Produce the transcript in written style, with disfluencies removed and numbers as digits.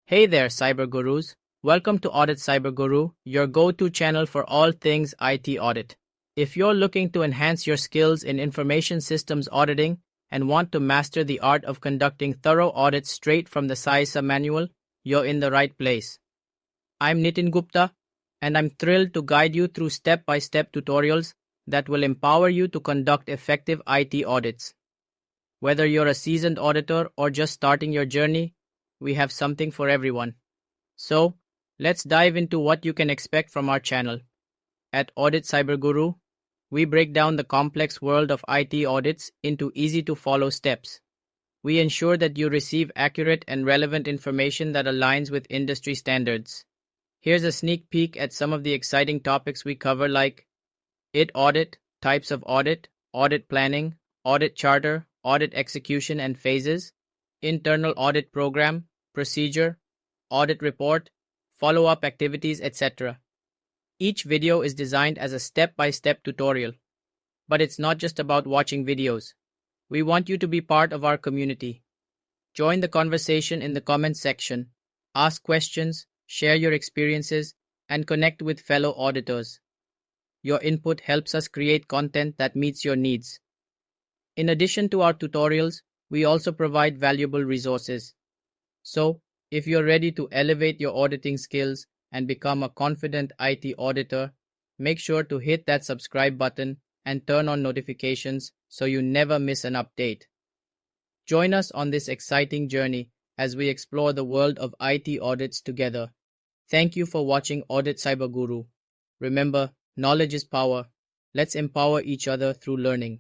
Hey there, Cyber Gurus. Welcome to Auditcyberguru, your go-to channel for all things IT audit. If you're looking to enhance your skills in information systems auditing and want to master the art of conducting thorough audits straight from the CISA manual, you're in the right place. I'm Nitin Gupta, and I'm thrilled to guide you through step-by-step tutorials that will empower you to conduct effective IT audits. Whether you're a seasoned auditor or just starting your journey, we have something for everyone. So, let's dive into what you can expect from our channel. At Auditcyberguru, we break down the complex world of IT audits into easy-to-follow steps. We ensure that you receive accurate and relevant information that aligns with industry standards. Here's a sneak peek at some of the exciting topics we cover, like IT audit, types of audit planning, audit charter, audit execution and phases, internal audit program, procedure, audit report, follow-up activities, etc. Each video is designed as a step-by-step tutorial. But it's not just about watching videos. We want you to be part of our community. Join the conversation in the comments section, ask questions, share your experiences, and connect with fellow auditors. Your input helps us create content that meets your needs. In addition to our tutorials, we also provide valuable resources. So, if you're ready to elevate your auditing skills and become a confident IT auditor, make sure to hit that subscribe button and turn on notifications so you never miss an update. Join us on this exciting journey as we explore the world of IT audits together. Thank you for watching Auditcyberguru. Remember, knowledge is power. Let's empower each other through learning.